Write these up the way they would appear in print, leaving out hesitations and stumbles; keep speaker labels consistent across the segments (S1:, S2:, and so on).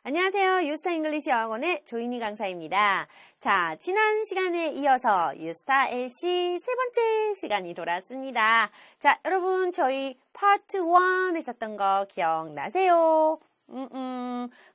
S1: 안녕하세요. 유스타 잉글리시 영어학원의 조인희 강사입니다. 자, 지난 시간에 이어서 유스타 LC 세 번째 시간이 돌아왔습니다. 자, 여러분 저희 파트 1 했었던 거 기억나세요?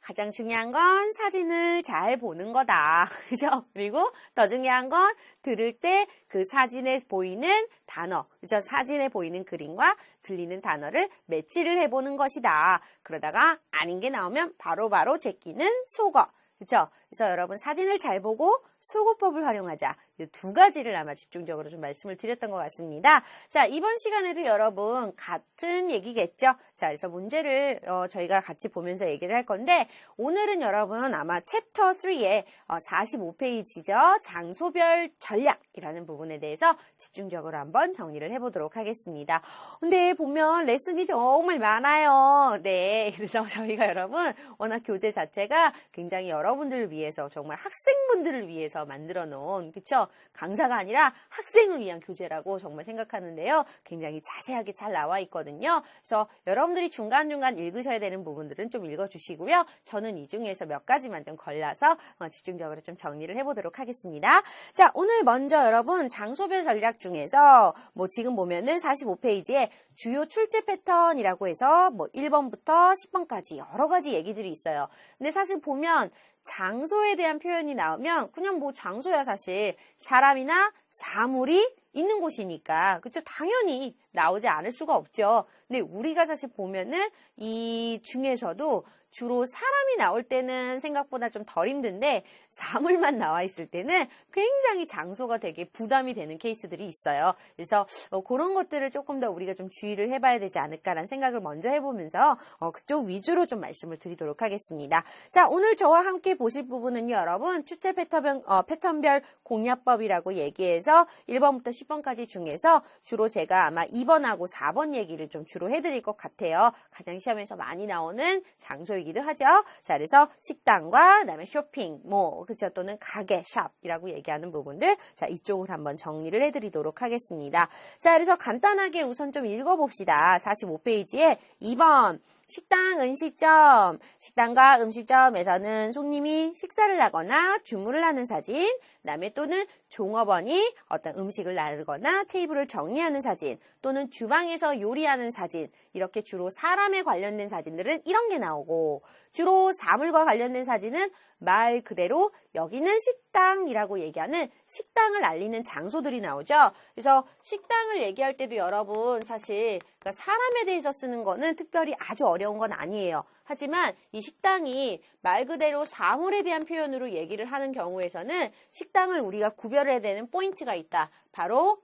S1: 가장 중요한 건 사진을 잘 보는 거다. 그죠? 그리고 더 중요한 건 들을 때 그 사진에 보이는 단어, 그죠? 사진에 보이는 그림과 들리는 단어를 매치를 해보는 것이다. 그러다가 아닌 게 나오면 바로바로 제끼는 속어. 그죠? 그래서 여러분 사진을 잘 보고 속어법을 활용하자. 이 두 가지를 아마 집중적으로 좀 말씀을 드렸던 것 같습니다. 자, 이번 시간에도 여러분 같은 얘기겠죠? 자, 그래서 문제를 저희가 같이 보면서 얘기를 할 건데 오늘은 여러분 아마 챕터 3의 45페이지죠. 장소별 전략이라는 부분에 대해서 집중적으로 한번 정리를 해보도록 하겠습니다. 근데 보면 레슨이 정말 많아요. 네, 그래서 저희가 여러분 워낙 교재 자체가 굉장히 여러분들을 위해서 정말 학생분들을 위해서 만들어 놓은 그쵸? 강사가 아니라 학생을 위한 교재라고 정말 생각하는데요. 굉장히 자세하게 잘 나와 있거든요. 그래서 여러분들이 중간중간 읽으셔야 되는 부분들은 좀 읽어주시고요. 저는 이 중에서 몇 가지만 좀 골라서 집중적으로 좀 정리를 해보도록 하겠습니다. 자, 오늘 먼저 여러분 장소별 전략 중에서 뭐 지금 보면은 45페이지에 주요 출제 패턴이라고 해서 뭐 1번부터 10번까지 여러 가지 얘기들이 있어요. 근데 사실 보면 장소에 대한 표현이 나오면 그냥 뭐 장소야 사실 사람이나 사물이 있는 곳이니까 그쵸? 당연히 나오지 않을 수가 없죠. 근데 우리가 사실 보면은 이 중에서도 주로 사람이 나올 때는 생각보다 좀 덜 힘든데 사물만 나와 있을 때는 굉장히 장소가 되게 부담이 되는 케이스들이 있어요. 그래서 그런 것들을 조금 더 우리가 좀 주의를 해봐야 되지 않을까라는 생각을 먼저 해보면서 그쪽 위주로 좀 말씀을 드리도록 하겠습니다. 자, 오늘 저와 함께 보실 부분은요, 여러분 출제 패턴별 공략법이라고 얘기해서 1번부터 10번까지 중에서 주로 제가 아마 2번하고 4번 얘기를 좀 주로 해드릴 것 같아요. 가장 시험에서 많이 나오는 장소이기도 하죠. 자, 그래서 식당과 그다음에 쇼핑, 그쵸? 또는 가게, 샵이라고 얘기하는 부분들, 자, 이쪽을 한번 정리를 해드리도록 하겠습니다. 자, 그래서 간단하게 우선 좀 읽어봅시다. 45페이지에 2번. 식당, 음식점. 식당과 음식점에서는 손님이 식사를 하거나 주문을 하는 사진, 그다음에 또는 종업원이 어떤 음식을 나르거나 테이블을 정리하는 사진, 또는 주방에서 요리하는 사진, 이렇게 주로 사람에 관련된 사진들은 이런 게 나오고, 주로 사물과 관련된 사진은 말 그대로 여기는 식당이라고 얘기하는 식당을 알리는 장소들이 나오죠. 그래서 식당을 얘기할 때도 여러분 사실 그러니까 사람에 대해서 쓰는 거는 특별히 아주 어려운 건 아니에요. 하지만 이 식당이 말 그대로 사물에 대한 표현으로 얘기를 하는 경우에서는 식당을 우리가 구별해야 되는 포인트가 있다. 바로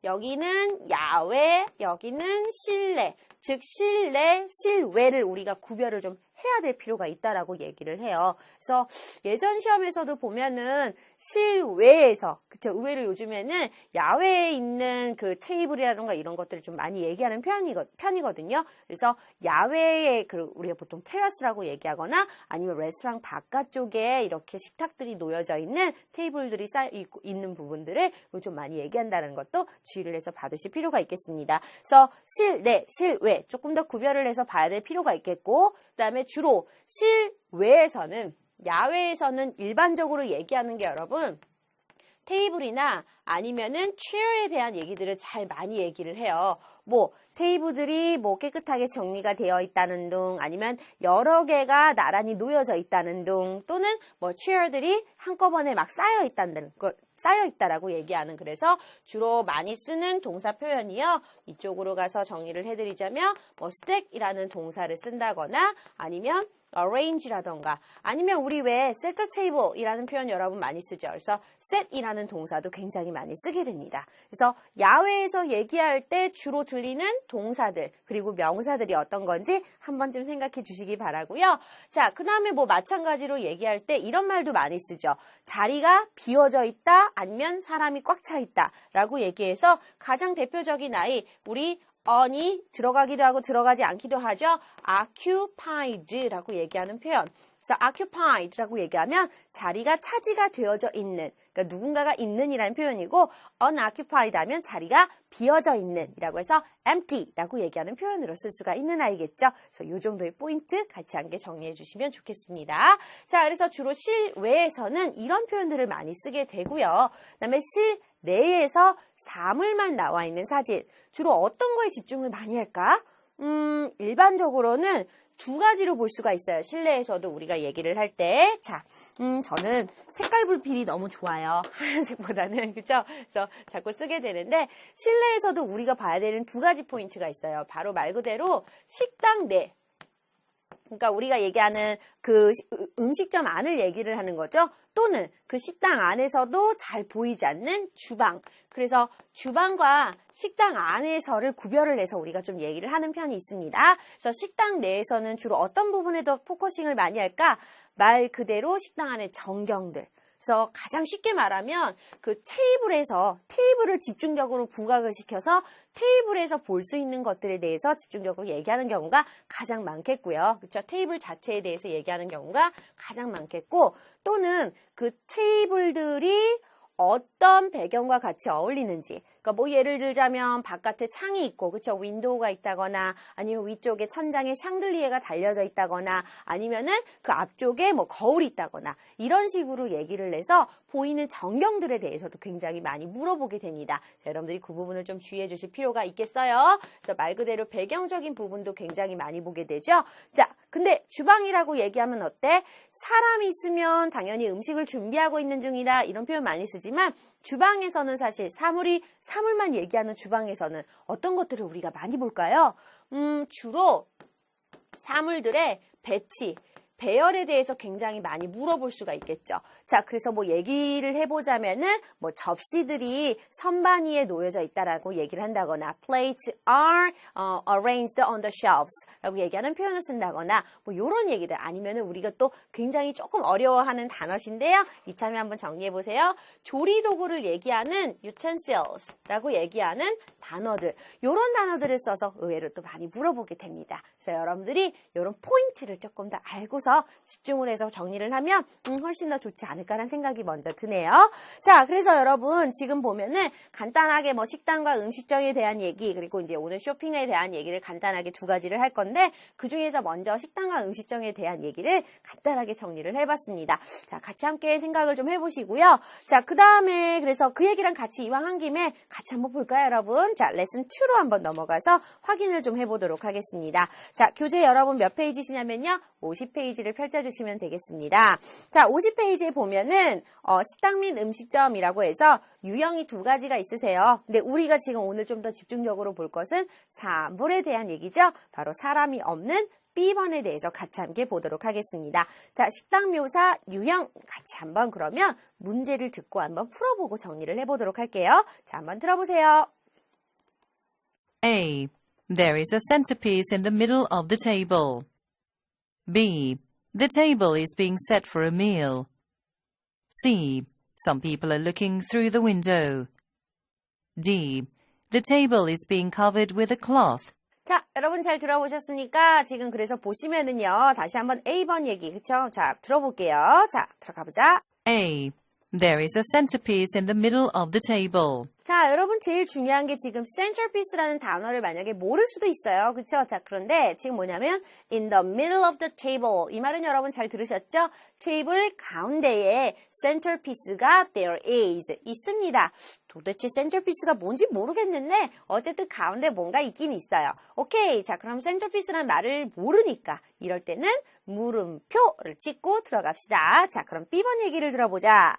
S1: 여기는 야외, 여기는 실내, 즉 실내, 실외를 우리가 구별을 좀 해야 될 필요가 있다라고 얘기를 해요. 그래서 예전 시험에서도 보면은 실외에서, 그쵸? 의외로 요즘에는 야외에 있는 그 테이블이라든가 이런 것들을 좀 많이 얘기하는 편이거든요. 그래서 야외에 우리가 보통 테라스라고 얘기하거나 아니면 레스토랑 바깥쪽에 이렇게 식탁들이 놓여져 있는 테이블들이 있는 부분들을 좀 많이 얘기한다는 것도 주의를 해서 받으실 필요가 있겠습니다. 그래서 실내, 실외 조금 더 구별을 해서 봐야 될 필요가 있겠고, 그 다음에 주로 실외에서는 야외에서는 일반적으로 얘기하는 게 여러분 테이블이나 아니면은 체어에 대한 얘기들을 잘 많이 얘기를 해요. 테이블들이 깨끗하게 정리가 되어 있다는 둥, 아니면 여러 개가 나란히 놓여져 있다는 둥, 또는 체어들이 한꺼번에 막 쌓여 있다라고 얘기하는, 그래서 주로 많이 쓰는 동사 표현이요. 이쪽으로 가서 정리를 해드리자면 stack이라는 동사를 쓴다거나 아니면 arrange라던가 아니면 우리 왜 set a table이라는 표현 여러분 많이 쓰죠. 그래서 set이라는 동사도 굉장히 많이 쓰게 됩니다. 그래서 야외에서 얘기할 때 주로 들리는 동사들 그리고 명사들이 어떤 건지 한 번쯤 생각해 주시기 바라고요. 자, 그 다음에 마찬가지로 얘기할 때 이런 말도 많이 쓰죠. 자리가 비어져 있다 아니면 사람이 꽉 차 있다 라고 얘기해서 가장 대표적인 아이 우리 on이 들어가기도 하고 들어가지 않기도 하죠. occupied라고 얘기하는 표현. 그래서 occupied라고 얘기하면 자리가 차지가 되어져 있는, 그러니까 누군가가 있는이라는 표현이고 unoccupied 하면 자리가 비어져 있는이라고 해서 empty라고 얘기하는 표현으로 쓸 수가 있는 아이겠죠. 그래서 이 정도의 포인트 같이 함께 정리해 주시면 좋겠습니다. 자, 그래서 주로 실외에서는 이런 표현들을 많이 쓰게 되고요. 그다음에 실내에서 사물만 나와 있는 사진, 주로 어떤 거에 집중을 많이 할까? 일반적으로는 두 가지로 볼 수가 있어요. 실내에서도 우리가 얘기를 할 때. 자, 저는 색깔 불필이 너무 좋아요. 하얀색보다는. 그쵸? 그래서 자꾸 쓰게 되는데, 실내에서도 우리가 봐야 되는 두 가지 포인트가 있어요. 바로 말 그대로 식당 내. 그러니까 우리가 얘기하는 그 음식점 안을 얘기를 하는 거죠. 또는 그 식당 안에서도 잘 보이지 않는 주방. 그래서 주방과 식당 안에서를 구별을 해서 우리가 좀 얘기를 하는 편이 있습니다. 그래서 식당 내에서는 주로 어떤 부분에 더 포커싱을 많이 할까? 말 그대로 식당 안의 전경들. 그래서 가장 쉽게 말하면 그 테이블을 집중적으로 부각을 시켜서 테이블에서 볼 수 있는 것들에 대해서 집중적으로 얘기하는 경우가 가장 많겠고요. 그렇죠? 테이블 자체에 대해서 얘기하는 경우가 가장 많겠고, 또는 그 테이블들이 어떤 배경과 같이 어울리는지. 그러니까 뭐 예를 들자면 바깥에 창이 있고, 그쵸? 윈도우가 있다거나, 아니면 위쪽에 천장에 샹들리에가 달려져 있다거나, 아니면은 그 앞쪽에 뭐 거울이 있다거나, 이런 식으로 얘기를 해서 보이는 전경들에 대해서도 굉장히 많이 물어보게 됩니다. 자, 여러분들이 그 부분을 좀 주의해 주실 필요가 있겠어요. 그래서 말 그대로 배경적인 부분도 굉장히 많이 보게 되죠. 자, 근데 주방이라고 얘기하면 어때? 사람이 있으면 당연히 음식을 준비하고 있는 중이다. 이런 표현 많이 쓰지만, 주방에서는 사실 사물만 얘기하는 주방에서는 어떤 것들을 우리가 많이 볼까요? 주로 사물들의 배치, 배열에 대해서 굉장히 많이 물어볼 수가 있겠죠. 자, 그래서 뭐 얘기를 해보자면은 뭐 접시들이 선반 위에 놓여져 있다라고 얘기를 한다거나 plates are arranged on the shelves 라고 얘기하는 표현을 쓴다거나 뭐 이런 얘기들, 아니면은 우리가 또 굉장히 조금 어려워하는 단어신데요. 이참에 한번 정리해보세요. 조리도구를 얘기하는 utensils 라고 얘기하는 단어들, 이런 단어들을 써서 의외로 또 많이 물어보게 됩니다. 그래서 여러분들이 이런 포인트를 조금 더 알고서 집중을 해서 정리를 하면 훨씬 더 좋지 않을까라는 생각이 먼저 드네요. 자, 그래서 여러분 지금 보면은 간단하게 뭐 식당과 음식점에 대한 얘기, 그리고 이제 오늘 쇼핑에 대한 얘기를 간단하게 두 가지를 할 건데, 그 중에서 먼저 식당과 음식점에 대한 얘기를 간단하게 정리를 해봤습니다. 자, 같이 함께 생각을 좀 해보시고요. 자, 그 다음에 그래서 그 얘기랑 같이 이왕 한 김에 같이 한번 볼까요, 여러분? 자, 레슨 2로 한번 넘어가서 확인을 좀 해보도록 하겠습니다. 자, 교재 여러분 몇 페이지시냐면요, 50페이지를 펼쳐주시면 되겠습니다. 자, 50페이지에 보면은 식당 및 음식점이라고 해서 유형이 두 가지가 있으세요. 근데 우리가 지금 오늘 좀 더 집중적으로 볼 것은 사물에 대한 얘기죠. 바로 사람이 없는 B번에 대해서 같이 함께 보도록 하겠습니다. 자, 식당 묘사 유형 같이 한번 그러면 문제를 듣고 한번 풀어보고 정리를 해보도록 할게요. 자, 한번 들어보세요.
S2: A. There is a centerpiece in the middle of the table. B. The table is being set for a meal. C. Some people are looking through the window. D. The table is being covered with a cloth.
S1: 자, 여러분 잘 들어보셨습니까? 지금 그래서 보시면은요, 다시 한번 A번 얘기, 그쵸? 자, 들어볼게요. 자, 들어가 보자.
S2: A. There is a centerpiece in the middle of the table.
S1: 자, 여러분 제일 중요한 게 지금 centerpiece라는 단어를 만약에 모를 수도 있어요. 그쵸? 자, 그런데 지금 뭐냐면 in the middle of the table. 이 말은 여러분 잘 들으셨죠? 테이블 가운데에 centerpiece가 there is 있습니다. 도대체 centerpiece가 뭔지 모르겠는데 어쨌든 가운데 뭔가 있긴 있어요. 오케이. 자, 그럼 centerpiece라는 말을 모르니까 이럴 때는 물음표를 찍고 들어갑시다. 자, 그럼 B번 얘기를 들어보자.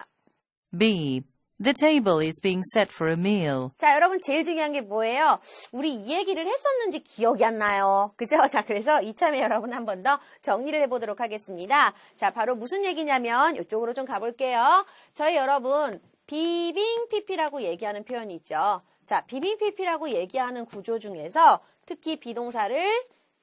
S2: B. The table is being set for a meal.
S1: 자, 여러분 제일 중요한 게 뭐예요? 우리 이 얘기를 했었는지 기억이 안 나요. 그죠? 자, 그래서 이참에 여러분 한 번 더 정리를 해보도록 하겠습니다. 자, 바로 무슨 얘기냐면 이쪽으로 좀 가볼게요. 저희 여러분 비빙 PP라고 얘기하는 표현이 있죠. 자, 비빙 PP라고 얘기하는 구조 중에서 특히 비동사를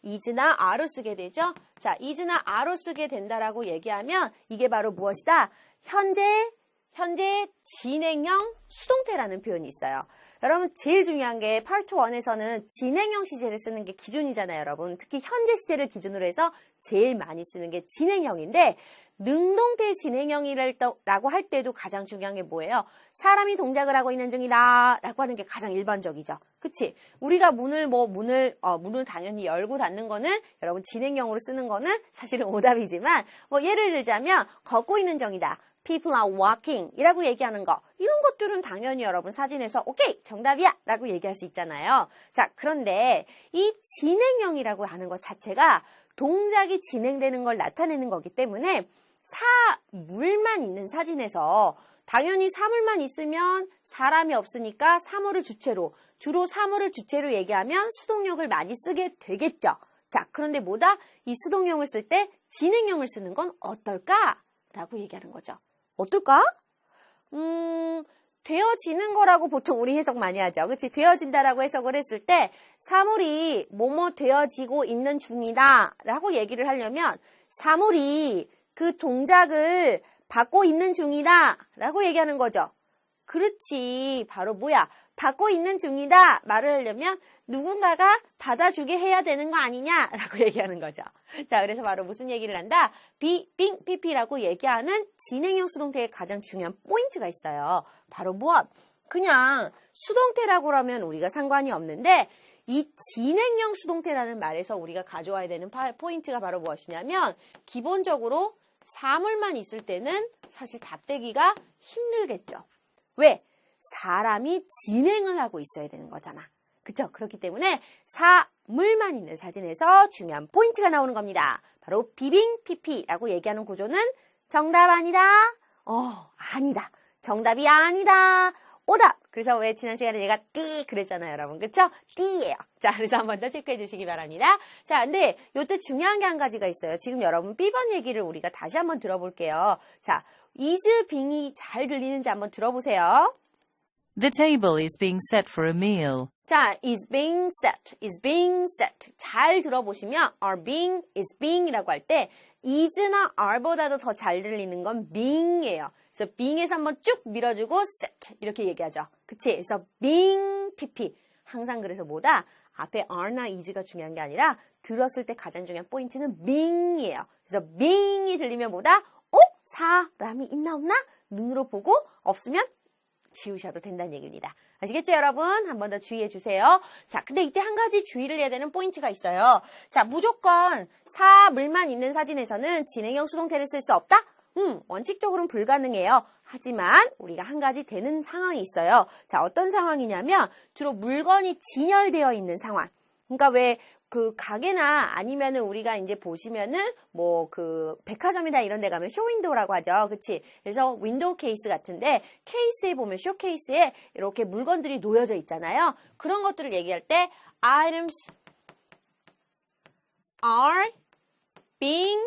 S1: is나 are로 쓰게 되죠. 자, is나 are로 쓰게 된다라고 얘기하면 이게 바로 무엇이다? 현재 현재 진행형 수동태라는 표현이 있어요. 여러분 제일 중요한 게 파트 1에서는 진행형 시제를 쓰는 게 기준이잖아요, 여러분. 특히 현재 시제를 기준으로 해서 제일 많이 쓰는 게 진행형인데 능동태 진행형이라고 할 때도 가장 중요한 게 뭐예요? 사람이 동작을 하고 있는 중이다 라고 하는 게 가장 일반적이죠. 그치? 우리가 문을 당연히 열고 닫는 거는 여러분 진행형으로 쓰는 거는 사실은 오답이지만 예를 들자면 걷고 있는 중이다. People are walking 이라고 얘기하는 거 이런 것들은 당연히 여러분 사진에서 오케이 정답이야 라고 얘기할 수 있잖아요. 자 그런데 이 진행형이라고 하는 것 자체가 동작이 진행되는 걸 나타내는 거기 때문에 사물만 있는 사진에서 당연히 사물만 있으면 사람이 없으니까 사물을 주체로 주로 사물을 주체로 얘기하면 수동력을 많이 쓰게 되겠죠. 자 그런데 뭐다? 이 수동형을 쓸 때 진행형을 쓰는 건 어떨까? 라고 얘기하는 거죠. 어떨까? 되어지는 거라고 보통 우리 해석 많이 하죠. 그치? 되어진다라고 해석을 했을 때 사물이 뭐뭐 되어지고 있는 중이다 라고 얘기를 하려면 사물이 그 동작을 받고 있는 중이다 라고 얘기하는 거죠. 그렇지. 바로 뭐야? 받고 있는 중이다 말을 하려면 누군가가 받아주게 해야 되는 거 아니냐라고 얘기하는 거죠. 자, 그래서 바로 무슨 얘기를 한다? being pp라고 얘기하는 진행형 수동태의 가장 중요한 포인트가 있어요. 바로 무엇? 그냥 수동태라고 그러면 우리가 상관이 없는데 이 진행형 수동태라는 말에서 우리가 가져와야 되는 포인트가 바로 무엇이냐면 기본적으로 사물만 있을 때는 사실 답대기가 힘들겠죠. 왜? 사람이 진행을 하고 있어야 되는 거잖아. 그쵸? 그렇기 때문에 사물만 있는 사진에서 중요한 포인트가 나오는 겁니다. 바로 비빙 PP라고 얘기하는 구조는 정답 아니다. 아니다. 정답이 아니다. 오답. 그래서 왜 지난 시간에 얘가 띠 그랬잖아요, 여러분. 그쵸? 띠예요. 자, 그래서 한 번 더 체크해 주시기 바랍니다. 자, 근데 요때 중요한 게 한 가지가 있어요. 지금 여러분 B번 얘기를 우리가 다시 한번 들어볼게요. 자, is being이 잘 들리는지 한번 들어보세요.
S2: The table is being set for a meal.
S1: 자, is being set. 잘 들어보시면 are being, is being이라고 할 때 is나 are보다도 더 잘 들리는 건 being이에요. 그래서 being에서 한번 쭉 밀어주고 set 이렇게 얘기하죠. 그치? 그래서 being pp. 항상 그래서 뭐다? 앞에 are나 is가 중요한 게 아니라 들었을 때 가장 중요한 포인트는 being이에요. 그래서 being이 들리면 뭐다? 사람이 있나 없나? 눈으로 보고 없으면 지우셔도 된다는 얘기입니다. 아시겠죠, 여러분? 한 번 더 주의해 주세요. 자, 근데 이때 한 가지 주의를 해야 되는 포인트가 있어요. 자, 무조건 사물만 있는 사진에서는 진행형 수동태를 쓸 수 없다? 원칙적으로는 불가능해요. 하지만 우리가 한 가지 되는 상황이 있어요. 자, 어떤 상황이냐면 주로 물건이 진열되어 있는 상황. 그러니까 왜 그 가게나 아니면은 우리가 이제 보시면은 뭐 그 백화점이나 이런 데 가면 쇼윈도우라고 하죠. 그치? 그래서 윈도우 케이스 같은데 케이스에 보면 쇼케이스에 이렇게 물건들이 놓여져 있잖아요. 그런 것들을 얘기할 때 items are being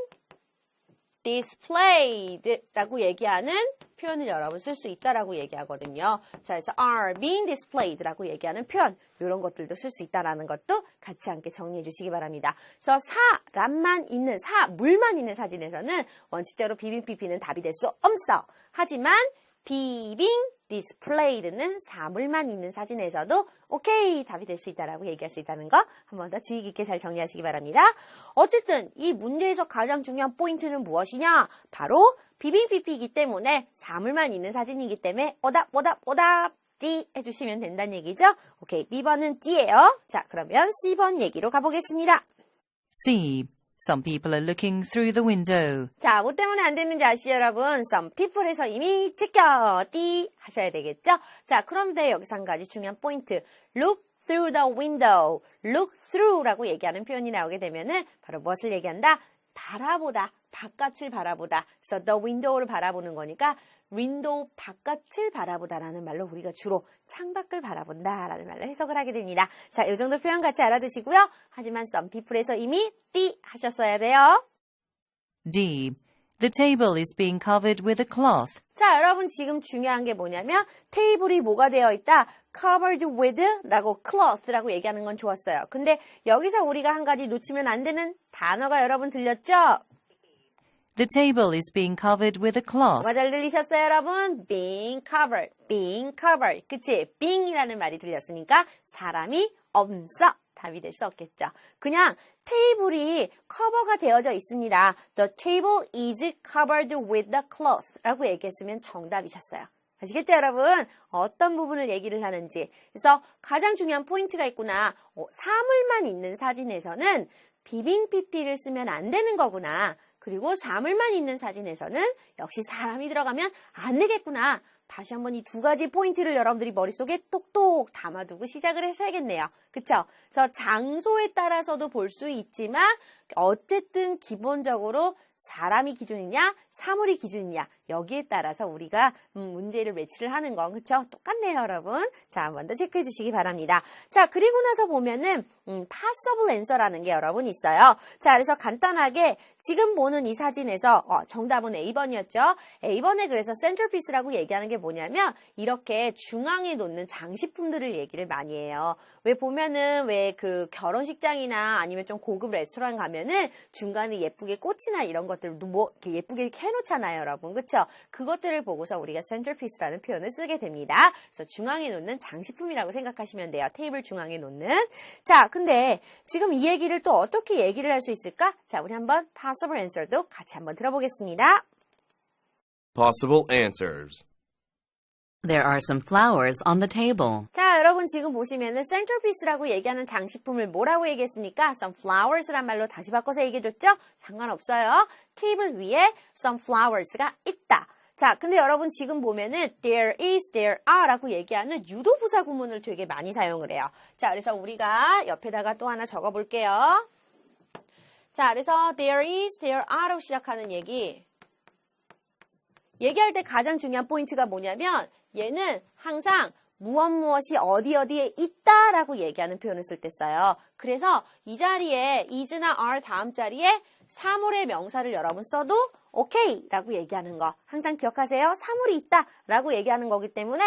S1: displayed라고 얘기하는 표현을 여러분 쓸 수 있다라고 얘기하거든요. 자, 그래서 are being displayed라고 얘기하는 표현 이런 것들도 쓸 수 있다라는 것도 같이 함께 정리해 주시기 바랍니다. 그래서 사람만 있는 사물만 있는 사진에서는 원칙적으로 비빙 PP는 답이 될 수 없어. 하지만 being displayed는 사물만 있는 사진에서도 오케이 답이 될 수 있다라고 얘기할 수 있다는 거 한 번 더 주의 깊게 잘 정리하시기 바랍니다. 어쨌든 이 문제에서 가장 중요한 포인트는 무엇이냐? 바로 비빙 PP이기 때문에 사물만 있는 사진이기 때문에 오답 D 해주시면 된다는 얘기죠. 오케이, B번은 D예요. 자, 그러면 C번 얘기로 가보겠습니다.
S2: C. Some people are looking through the window.
S1: 자, 뭐 때문에 안 됐는지 아시죠, 여러분? Some people에서 이미 찍혀 D 하셔야 되겠죠? 자, 그런데 여기서 한 가지 중요한 포인트. Look through the window. Look through라고 얘기하는 표현이 나오게 되면은 바로 무엇을 얘기한다? 바라보다, 바깥을 바라보다. 그래서 the window를 바라보는 거니까 윈도우 바깥을 바라보다라는 말로 우리가 주로 창밖을 바라본다라는 말로 해석을 하게 됩니다. 자, 이 정도 표현 같이 알아두시고요. 하지만 some people에서 이미 띠 하셨어야 돼요.
S2: D. The table is being covered with a cloth.
S1: 자, 여러분 지금 중요한 게 뭐냐면 테이블이 뭐가 되어 있다? covered with라고 cloth라고 얘기하는 건 좋았어요. 근데 여기서 우리가 한 가지 놓치면 안 되는 단어가 여러분 들렸죠?
S2: The table is being covered with a cloth.
S1: 뭐가 잘 들리셨어요, 여러분? being covered. 그치? being이라는 말이 들렸으니까 사람이 없어. 답이 될 수 없겠죠. 그냥 테이블이 커버가 되어져 있습니다. The table is covered with the cloth 라고 얘기했으면 정답이셨어요. 아시겠죠, 여러분? 어떤 부분을 얘기를 하는지. 그래서 가장 중요한 포인트가 있구나. 사물만 있는 사진에서는 비빙 PP를 쓰면 안 되는 거구나. 그리고 사물만 있는 사진에서는 역시 사람이 들어가면 안 되겠구나. 다시 한번 이 두 가지 포인트를 여러분들이 머릿속에 똑똑 담아두고 시작을 하셔야겠네요. 그쵸? 그래서 장소에 따라서도 볼 수 있지만 어쨌든 기본적으로 사람이 기준이냐 사물이 기준이냐 여기에 따라서 우리가 문제를 매치를 하는 건 그쵸? 똑같네요, 여러분. 자, 한 번 더 체크해 주시기 바랍니다. 자, 그리고 나서 보면은 possible answer라는 게 여러분 있어요. 자, 그래서 간단하게 지금 보는 이 사진에서 정답은 A번이었죠. A번에 그래서 centerpiece라고 얘기하는 게 뭐냐면 이렇게 중앙에 놓는 장식품들을 얘기를 많이 해요. 왜 보면은 왜 그 결혼식장이나 아니면 좀 고급 레스토랑 가면은 중간에 예쁘게 꽃이나 이런 것들 뭐 이렇게 예쁘게 해놓잖아요, 여러분. 그쵸? 그것들을 보고서 우리가 centerpiece라는 표현을 쓰게 됩니다. 그래서 중앙에 놓는 장식품이라고 생각하시면 돼요. 테이블 중앙에 놓는. 자, 근데 지금 이 얘기를 또 어떻게 얘기를 할 수 있을까? 자, 우리 한번 possible answer도 같이 한번 들어보겠습니다.
S3: Possible answers.
S4: There are some flowers on the table.
S1: 자, 여러분 지금 보시면은 centerpiece라고 얘기하는 장식품을 뭐라고 얘기했습니까? some flowers란 말로 다시 바꿔서 얘기해줬죠? 상관없어요. 테이블 위에 some flowers가 있다. 자, 근데 여러분 지금 보면은 there is, there are 라고 얘기하는 유도부사 구문을 되게 많이 사용을 해요. 자, 그래서 우리가 옆에다가 또 하나 적어볼게요. 자, 그래서 there is, there are로 시작하는 얘기할 때 가장 중요한 포인트가 뭐냐면 얘는 항상 무엇이 어디에 있다라고 얘기하는 표현을 쓸 때 써요. 그래서 이 자리에 is나 are 다음 자리에 사물의 명사를 여러분 써도 오케이 라고 얘기하는 거 항상 기억하세요. 사물이 있다 라고 얘기하는 거기 때문에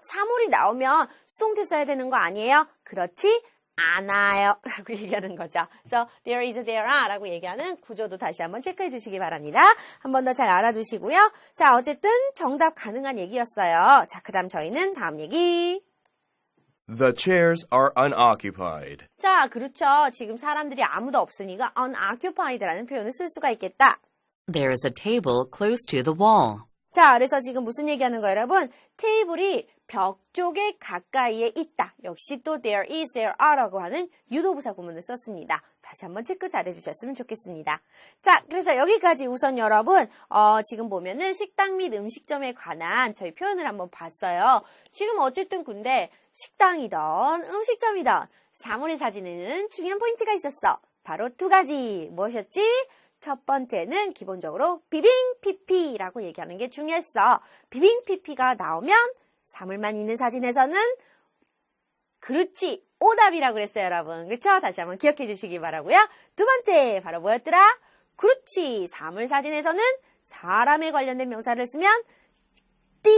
S1: 사물이 나오면 수동태 써야 되는 거 아니에요? 그렇지 않아요 라고 얘기하는 거죠. 그래서 there is, there are 라고 얘기하는 구조도 다시 한번 체크해 주시기 바랍니다. 한 번 더 잘 알아두시고요. 자, 어쨌든 정답 가능한 얘기였어요. 자, 그 다음 저희는 다음 얘기.
S3: The chairs are unoccupied.
S1: 자, 그렇죠. 지금 사람들이 아무도 없으니까 unoccupied라는 표현을 쓸 수가 있겠다.
S4: There is a table close to the wall.
S1: 자, 그래서 지금 무슨 얘기하는 거예요, 여러분? 테이블이 벽 쪽에 가까이에 있다. 역시 또 there is, there are라고 하는 유도부사 구문을 썼습니다. 다시 한번 체크 잘 해주셨으면 좋겠습니다. 자, 그래서 여기까지 우선 여러분 지금 보면은 식당 및 음식점에 관한 저희 표현을 한번 봤어요. 지금 어쨌든 근데 식당이든 음식점이든 사물의 사진에는 중요한 포인트가 있었어. 바로 두 가지. 무엇이었지? 첫 번째는 기본적으로 비빙 PP라고 얘기하는 게 중요했어. 비빙 PP가 나오면 사물만 있는 사진에서는 그렇지 오답이라고 그랬어요, 여러분. 그렇죠? 다시 한번 기억해 주시기 바라고요. 두 번째 바로 뭐였더라? 그렇지 사물 사진에서는 사람에 관련된 명사를 쓰면 띠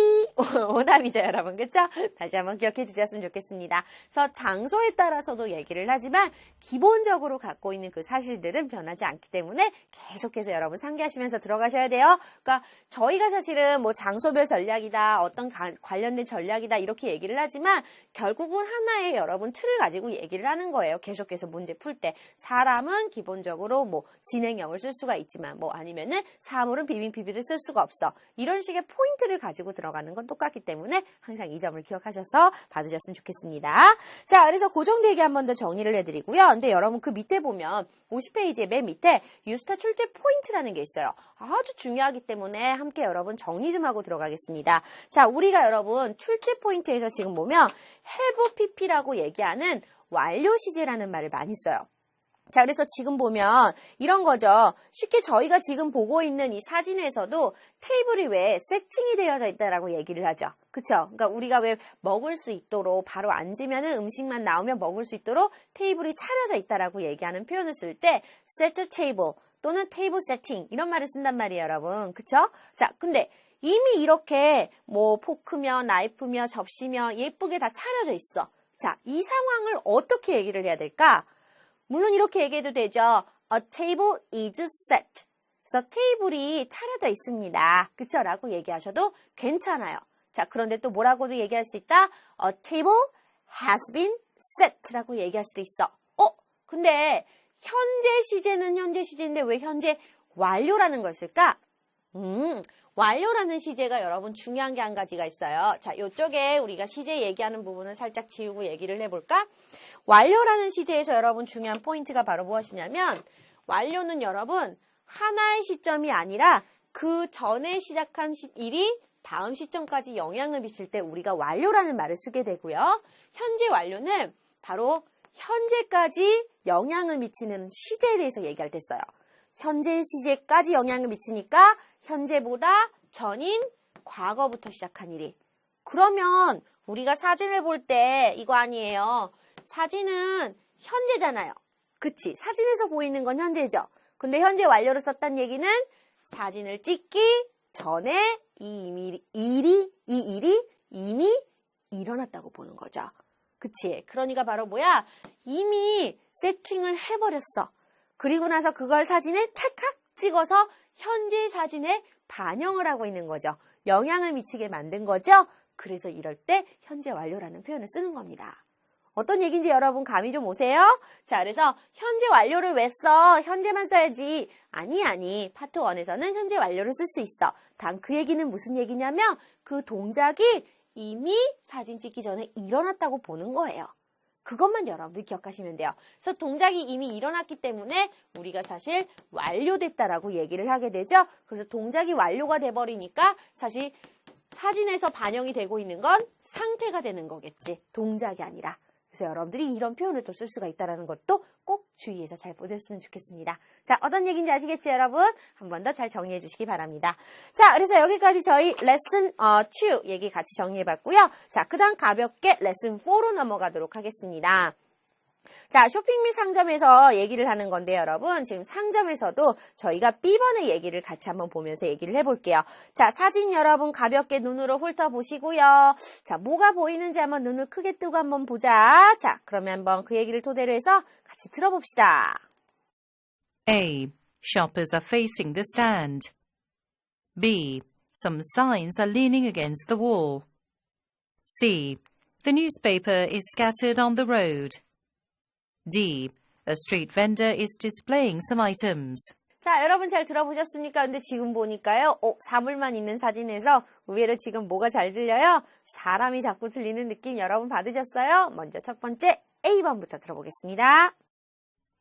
S1: 오답이죠, 여러분. 그렇죠? 다시 한번 기억해 주셨으면 좋겠습니다. 그래서 장소에 따라서도 얘기를 하지만 기본적으로 갖고 있는 그 사실들은 변하지 않기 때문에 계속해서 여러분 상기하시면서 들어가셔야 돼요. 그러니까 저희가 사실은 뭐 장소별 전략이다, 어떤 관련된 전략이다 이렇게 얘기를 하지만 결국은 하나의 여러분 틀을 가지고 얘기를 하는 거예요. 계속해서 문제 풀 때 사람은 기본적으로 뭐 진행형을 쓸 수가 있지만 뭐 아니면은 사물은 비빙 PP를 쓸 수가 없어. 이런 식의 포인트를 가지고 들어가는 건 똑같기 때문에 항상 이 점을 기억하셔서 받으셨으면 좋겠습니다. 자, 그래서 그 정도 얘기 한 번 더 정리를 해드리고요. 근데 여러분 그 밑에 보면 50페이지의 맨 밑에 유스타 출제 포인트라는 게 있어요. 아주 중요하기 때문에 함께 여러분 정리 좀 하고 들어가겠습니다. 자, 우리가 여러분 출제 포인트에서 지금 보면 have pp라고 얘기하는 완료 시제라는 말을 많이 써요. 자, 그래서 지금 보면 이런 거죠. 쉽게 저희가 지금 보고 있는 이 사진에서도 테이블이 왜 세팅이 되어져 있다라고 얘기를 하죠. 그쵸? 그러니까 우리가 왜 먹을 수 있도록 바로 앉으면은 음식만 나오면 먹을 수 있도록 테이블이 차려져 있다라고 얘기하는 표현을 쓸 때 set a table 또는 table setting 이런 말을 쓴단 말이에요, 여러분. 그쵸? 자, 근데 이미 이렇게 뭐 포크며 나이프며 접시며 예쁘게 다 차려져 있어. 자, 이 상황을 어떻게 얘기를 해야 될까? 물론 이렇게 얘기해도 되죠. A table is set. 그래서 테이블이 차려져 있습니다. 그쵸? 라고 얘기하셔도 괜찮아요. 자, 그런데 또 뭐라고도 얘기할 수 있다? A table has been set 라고 얘기할 수도 있어. 근데 현재 시제는 현재 시제인데 왜 현재 완료라는 걸 쓸까? 완료라는 시제가 여러분 중요한 게 한 가지가 있어요. 자, 이쪽에 우리가 시제 얘기하는 부분은 살짝 지우고 얘기를 해볼까? 완료라는 시제에서 여러분 중요한 포인트가 바로 무엇이냐면 완료는 여러분 하나의 시점이 아니라 그 전에 시작한 일이 다음 시점까지 영향을 미칠 때 우리가 완료라는 말을 쓰게 되고요. 현재 완료는 바로 현재까지 영향을 미치는 시제에 대해서 얘기할 때 써요. 현재 시제까지 영향을 미치니까 현재보다 전인 과거부터 시작한 일이. 그러면 우리가 사진을 볼 때 이거 아니에요. 사진은 현재잖아요. 그치? 사진에서 보이는 건 현재죠. 근데 현재 완료를 썼다는 얘기는 사진을 찍기 전에 이 일이 이미 일어났다고 보는 거죠. 그치? 그러니까 바로 뭐야? 이미 세팅을 해버렸어. 그리고 나서 그걸 사진에 찰칵 찍어서 현재 사진에 반영을 하고 있는 거죠. 영향을 미치게 만든 거죠. 그래서 이럴 때 현재 완료라는 표현을 쓰는 겁니다. 어떤 얘기인지 여러분 감이 좀 오세요? 자, 그래서 현재 완료를 왜 써? 현재만 써야지. 아니. 파트 1에서는 현재 완료를 쓸 수 있어. 단 그 얘기는 무슨 얘기냐면 그 동작이 이미 사진 찍기 전에 일어났다고 보는 거예요. 그것만 여러분들 기억하시면 돼요. 그래서 동작이 이미 일어났기 때문에 우리가 사실 완료됐다라고 얘기를 하게 되죠. 그래서 동작이 완료가 돼버리니까 사실 사진에서 반영이 되고 있는 건 상태가 되는 거겠지. 동작이 아니라. 그래서 여러분들이 이런 표현을 또 쓸 수가 있다는 것도 꼭 주의해서 잘 보셨으면 좋겠습니다. 자, 어떤 얘기인지 아시겠죠, 여러분? 한 번 더 잘 정리해 주시기 바랍니다. 자, 그래서 여기까지 저희 레슨 2 얘기 같이 정리해 봤고요. 자, 그 다음 가볍게 레슨 4로 넘어가도록 하겠습니다. 자, 쇼핑 및 상점에서 얘기를 하는 건데 여러분 지금 상점에서도 저희가 B번의 얘기를 같이 한번 보면서 얘기를 해볼게요. 자, 사진 여러분 가볍게 눈으로 훑어보시고요. 자, 뭐가 보이는지 한번 눈을 크게 뜨고 한번 보자. 자, 그러면 한번 그 얘기를 토대로 해서 같이 들어봅시다.
S2: A. Shoppers are facing the stand. B. Some signs are leaning against the wall. C. The newspaper is scattered on the road. D. A street vendor is displaying some items.
S1: 자, 여러분 잘 들어보셨습니까? 근데 지금 보니까요. 사물만 있는 사진에서 의외로 지금 뭐가 잘 들려요? 사람이 자꾸 들리는 느낌 여러분 받으셨어요? 먼저 첫 번째 A번부터 들어보겠습니다.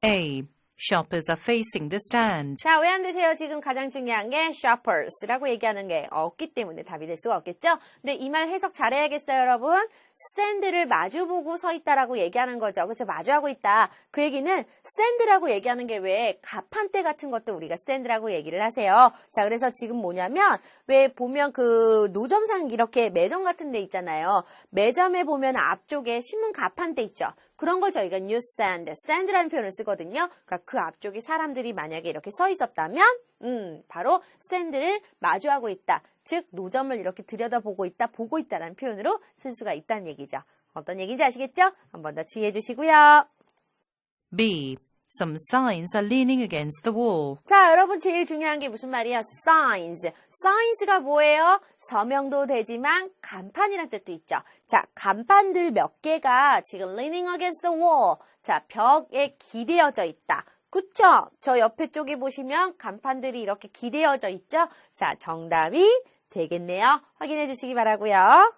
S2: A. Shoppers are facing the stand.
S1: 자, 왜 안 되세요? 지금 가장 중요한 게 shoppers라고 얘기하는 게 없기 때문에 답이 될 수가 없겠죠? 근데 이 말 해석 잘해야겠어요, 여러분. 스탠드를 마주보고 서 있다라고 얘기하는 거죠. 그렇죠? 마주하고 있다. 그 얘기는 스탠드라고 얘기하는 게 왜 가판대 같은 것도 우리가 스탠드라고 얘기를 하세요. 자, 그래서 지금 뭐냐면 왜 보면 그 노점상 이렇게 매점 같은 데 있잖아요. 매점에 보면 앞쪽에 신문 가판대 있죠. 그런 걸 저희가 newsstand, stand라는 표현을 쓰거든요. 그러니까 그 앞쪽에 사람들이 만약에 이렇게 서 있었다면 바로 스탠드를 마주하고 있다. 즉 노점을 이렇게 들여다보고 있다, 보고 있다라는 표현으로 쓸 수가 있다는 얘기죠. 어떤 얘기인지 아시겠죠? 한 번 더 주의해 주시고요.
S2: B. Some signs are leaning against the wall.
S1: 자, 여러분 제일 중요한 게 무슨 말이야? signs. signs가 뭐예요? 서명도 되지만 간판이란 뜻도 있죠. 자, 간판들 몇 개가 지금 leaning against the wall. 자, 벽에 기대어져 있다. 그쵸? 저 옆에 쪽에 보시면 간판들이 이렇게 기대어져 있죠? 자, 정답이 되겠네요. 확인해 주시기 바라고요.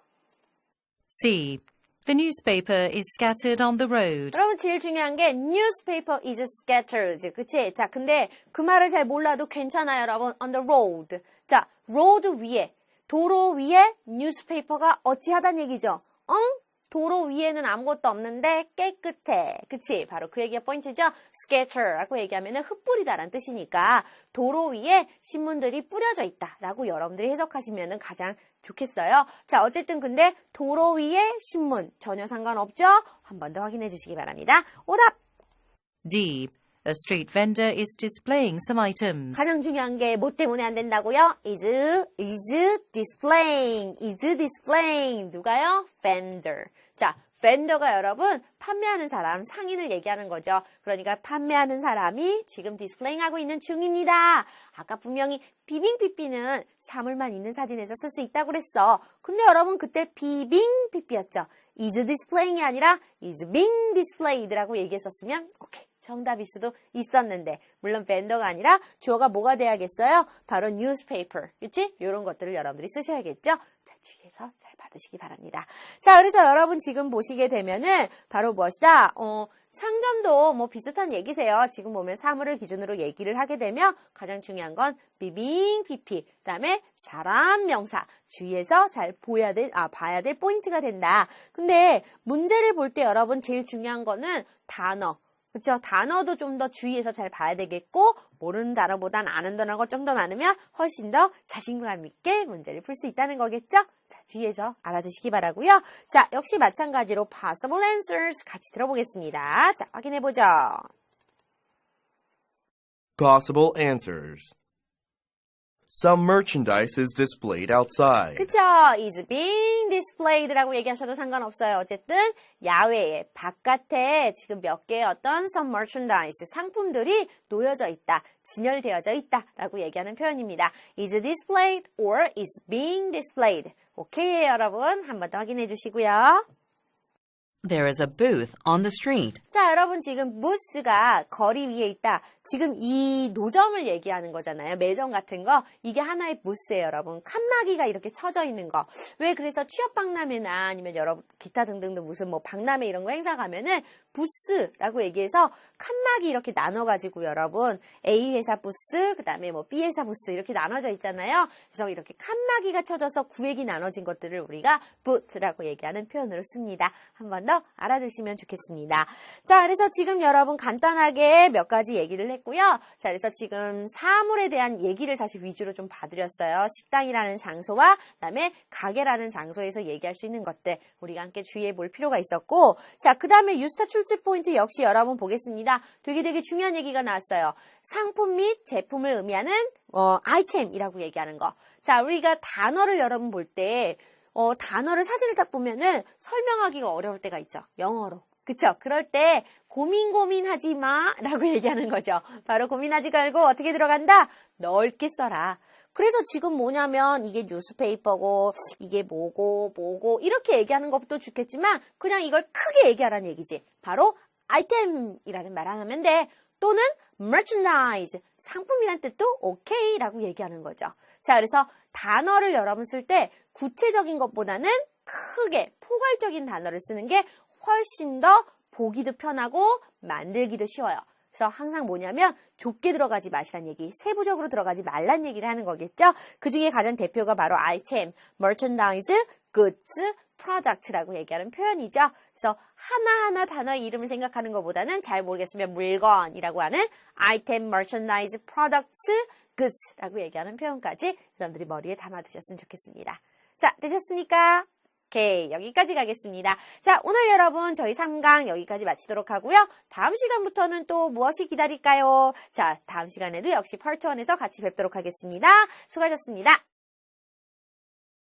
S2: C. The newspaper is scattered on the road.
S1: 여러분 제일 중요한 게 newspaper is scattered. 그치? 자, 근데 그 말을 잘 몰라도 괜찮아요, 여러분. on the road. 자, road 위에, 도로 위에 newspaper가 어찌하단 얘기죠? 도로 위에는 아무것도 없는데 깨끗해. 그치? 바로 그 얘기가 포인트죠? scatter라고 얘기하면 흩뿌리다라는 뜻이니까 도로 위에 신문들이 뿌려져 있다라고 여러분들이 해석하시면 가장 좋겠어요. 자, 어쨌든 근데 도로 위에 신문 전혀 상관없죠? 한 번 더 확인해 주시기 바랍니다. 오답!
S2: D. A street vendor is displaying some items.
S1: 가장 중요한 게 뭐 때문에 안 된다고요? is displaying. 누가요? vendor. 자, vendor가 여러분 판매하는 사람, 상인을 얘기하는 거죠. 그러니까 판매하는 사람이 지금 디스플레이하고 있는 중입니다. 아까 분명히 비빙피피는 사물만 있는 사진에서 쓸 수 있다고 그랬어. 근데 여러분 그때 비빙피피였죠. is displaying이 아니라 is being displayed라고 얘기했었으면 오케이. 정답일 수도 있었는데 물론 vendor가 아니라 주어가 뭐가 돼야겠어요? 바로 newspaper, 그치? 이런 것들을 여러분들이 쓰셔야겠죠? 자, 주의해서 잘 받으시기 바랍니다. 자, 그래서 여러분 지금 보시게 되면은 바로 무엇이다? 상점도 뭐 비슷한 얘기세요. 지금 보면 사물을 기준으로 얘기를 하게 되면 가장 중요한 건 비빙, PP, 그 다음에 사람, 명사. 주의해서 잘 봐야 될 포인트가 된다. 근데 문제를 볼 때 여러분 제일 중요한 거는 단어. 그렇죠? 단어도 좀 더 주의해서 잘 봐야 되겠고 모르는 단어보단 아는 단어가 좀 더 많으면 훨씬 더 자신감 있게 문제를 풀 수 있다는 거겠죠? 자, 주의해서 알아두시기 바라고요. 자, 역시 마찬가지로 possible answers 같이 들어보겠습니다. 자, 확인해보죠.
S3: Possible answers. Some merchandise is displayed outside.
S1: 그쵸? is being displayed라고 얘기하셔도 상관없어요. 어쨌든 야외에, 바깥에 지금 몇 개의 어떤 some merchandise, 상품들이 놓여져 있다, 진열되어져 있다 라고 얘기하는 표현입니다. is displayed or is being displayed. 오케이, 여러분. 한 번 더 확인해 주시고요.
S4: There is a booth on the street.
S1: 자, 여러분 지금 부스가 거리 위에 있다. 지금 이 노점을 얘기하는 거잖아요. 매점 같은 거. 이게 하나의 부스예요, 여러분. 칸막이가 이렇게 쳐져 있는 거. 왜 그래서 취업박람회나 아니면 여러분 기타 등등등 무슨 뭐 박람회 이런 거 행사 가면은 부스라고 얘기해서 칸막이 이렇게 나눠가지고 여러분 A 회사 부스, 그 다음에 뭐 B 회사 부스 이렇게 나눠져 있잖아요. 그래서 이렇게 칸막이가 쳐져서 구획이 나눠진 것들을 우리가 booth라고 얘기하는 표현으로 씁니다. 한 번 더 알아두시면 좋겠습니다. 자, 그래서 지금 여러분 간단하게 몇 가지 얘기를 했고요. 자, 그래서 지금 사물에 대한 얘기를 사실 위주로 좀 봐드렸어요. 식당이라는 장소와 그다음에 가게라는 장소에서 얘기할 수 있는 것들 우리가 함께 주의해 볼 필요가 있었고, 자, 그 다음에 유스타 출제 포인트 역시 여러분 보겠습니다. 되게 중요한 얘기가 나왔어요. 상품 및 제품을 의미하는 아이템이라고 얘기하는 거. 자, 우리가 단어를 여러분 볼 때 단어를 사진을 딱 보면은 설명하기가 어려울 때가 있죠. 영어로. 그쵸? 그럴 때 고민하지 마 라고 얘기하는 거죠. 바로 고민하지 말고 어떻게 들어간다? 넓게 써라. 그래서 지금 뭐냐면 이게 뉴스페이퍼고 이게 뭐고 이렇게 얘기하는 것도 좋겠지만 그냥 이걸 크게 얘기하라는 얘기지. 바로 아이템이라는 말 안 하면 돼. 또는 merchandise, 상품이란 뜻도 오케이 라고 얘기하는 거죠. 자, 그래서 단어를 여러분 쓸 때 구체적인 것보다는 크게 포괄적인 단어를 쓰는 게 훨씬 더 보기도 편하고 만들기도 쉬워요. 그래서 항상 뭐냐면 좁게 들어가지 마시란 얘기, 세부적으로 들어가지 말란 얘기를 하는 거겠죠. 그 중에 가장 대표가 바로 아이템, merchandise, goods, product라고 얘기하는 표현이죠. 그래서 하나하나 단어의 이름을 생각하는 것보다는 잘 모르겠으면 물건이라고 하는 아이템, merchandise, products, goods라고 얘기하는 표현까지 여러분들이 머리에 담아두셨으면 좋겠습니다. 자, 되셨습니까? 오케이, 여기까지 가겠습니다. 자, 오늘 여러분 저희 3강 여기까지 마치도록 하고요. 다음 시간부터는 또 무엇이 기다릴까요? 자, 다음 시간에도 역시 파트 1에서 같이 뵙도록 하겠습니다. 수고하셨습니다.